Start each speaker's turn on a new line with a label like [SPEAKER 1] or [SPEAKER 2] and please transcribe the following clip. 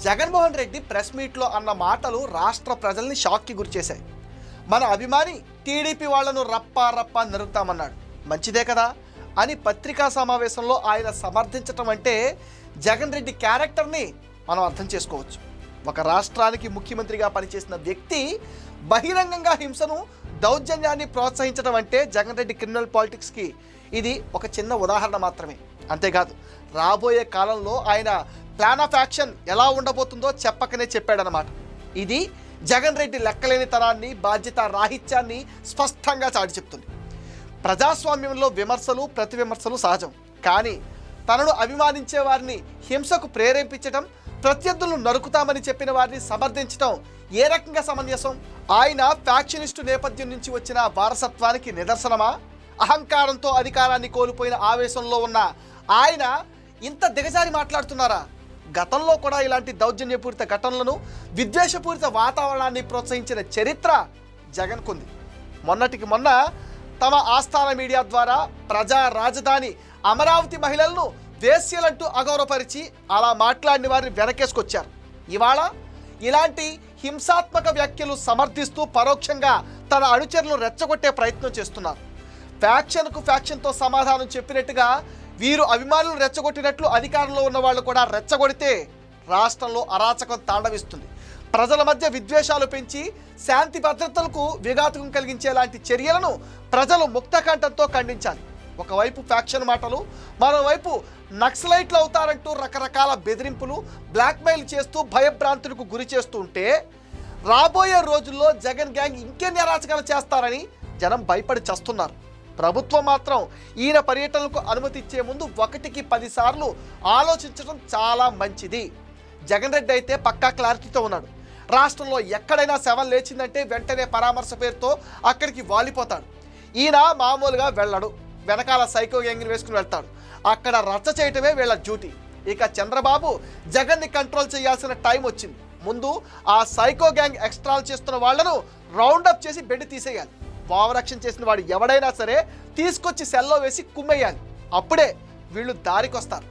[SPEAKER 1] Jaganmohan Reddy press మీట్లో అన్న మాటలు రాష్ట్ర ప్రజల్ని షాక్కి గురిచేశాయి. మన అభిమాని టీడీపీ వాళ్లను రప్పా రప్పా నరుకుతామన్నాడు, మంచిదే కదా అని పత్రికా సమావేశంలో ఆయన సమర్థించటం అంటే జగన్ రెడ్డి క్యారెక్టర్ని మనం అర్థం చేసుకోవచ్చు. ఒక రాష్ట్రానికి ముఖ్యమంత్రిగా పనిచేసిన వ్యక్తి బహిరంగంగా హింసను, దౌర్జన్యాన్ని ప్రోత్సహించడం అంటే జగన్ రెడ్డి క్రిమినల్ పాలిటిక్స్కి ఇది ఒక చిన్న ఉదాహరణ మాత్రమే. అంతేకాదు, రాబోయే కాలంలో ఆయన ప్లాన్ ఆఫ్ యాక్షన్ ఎలా ఉండబోతుందో చెప్పకనే చెప్పాడనమాట. ఇది జగన్ రెడ్డి లెక్కలేనితనాన్ని, బాధ్యత రాహిత్యాన్ని స్పష్టంగా చాటి చెప్తుంది. ప్రజాస్వామ్యంలో విమర్శలు, ప్రతి విమర్శలు సహజం. కానీ తనను అభిమానించే వారిని హింసకు ప్రేరేపించడం, ప్రత్యర్థులను నరుకుతామని చెప్పిన వారిని సమర్థించడం ఏ రకంగా సమంజసం? ఆయన ఫ్యాక్షనిస్టు నేపథ్యం నుంచి వచ్చిన వారసత్వానికి నిదర్శనమా? అహంకారంతో అధికారాన్ని కోల్పోయిన ఆవేశంలో ఉన్న ఆయన ఇంత దిగజారి మాట్లాడుతున్నారా? గతంలో కూడా ఇలాంటి దౌర్జన్యపూరిత ఘటనలను, విద్వేషపూరిత వాతావరణాన్ని ప్రోత్సహించిన చరిత్ర జగన్కుంది. మొన్నటికి మొన్న తమ ఆస్థాన మీడియా ద్వారా ప్రజా రాజధాని అమరావతి మహిళలను వేశ్యలంటూ అగౌరవపరిచి అలా మాట్లాడిన వారిని వెనకేసుకొచ్చారు. ఇవాళ ఇలాంటి హింసాత్మక వ్యాఖ్యలు సమర్థిస్తూ పరోక్షంగా తన అనుచరులను రెచ్చగొట్టే ప్రయత్నం చేస్తున్నారు. ఫ్యాక్షన్కు ఫ్యాక్షన్తో సమాధానం చెప్పినట్టుగా వీరు అభిమానులను రెచ్చగొట్టినట్లు అధికారంలో ఉన్న వాళ్ళు కూడా రెచ్చగొడితే రాష్ట్రంలో అరాచకం తాండవిస్తుంది. ప్రజల మధ్య విద్వేషాలు పెంచి శాంతి భద్రతలకు విఘాతుకం కలిగించేలాంటి చర్యలను ప్రజలు ముక్తకంఠంతో ఖండించాలి. ఒకవైపు ఫ్యాక్షన్ మాటలు, మరోవైపు నక్సలైట్లు అవుతారంటూ రకరకాల బెదిరింపులు, బ్లాక్మెయిల్ చేస్తూ భయభ్రాంతులకు గురి చేస్తూ ఉంటే రాబోయే రోజుల్లో జగన్ గ్యాంగ్ ఇంకెన్ని అరాచకాలు చేస్తారని జనం భయపడి చస్తున్నారు. ప్రభుత్వం మాత్రం ఈయన పర్యటనలకు అనుమతి ఇచ్చే ముందు 1కి 10 సార్లు ఆలోచించడం చాలా మంచిది. జగన్ రెడ్డి అయితే పక్కా క్లారిటీతో ఉన్నాడు. రాష్ట్రంలో ఎక్కడైనా శవం లేచిందంటే వెంటనే పరామర్శ పేరుతో అక్కడికి వాలిపోతాడు. ఈయన మామూలుగా వెళ్ళడు, వెనకాల సైకో గ్యాంగ్ని వేసుకుని వెళ్తాడు. అక్కడ రచ్చ చేయటమే వీళ్ళ డ్యూటీ. ఇక చంద్రబాబు జగన్ని కంట్రోల్ చేయాల్సిన టైం వచ్చింది. ముందు ఆ సైకో గ్యాంగ్ ఎక్స్ట్రాల్ చేస్తున్న వాళ్లను రౌండప్ చేసి బెడ్ తీసేయాలి. ఓవరాక్షన్ చేసిన వాడు ఎవడైనా సరే తీసుకొచ్చి సెల్లో వేసి కుమ్మేయాలి. అప్పుడే వీళ్ళు దారికొస్తారు.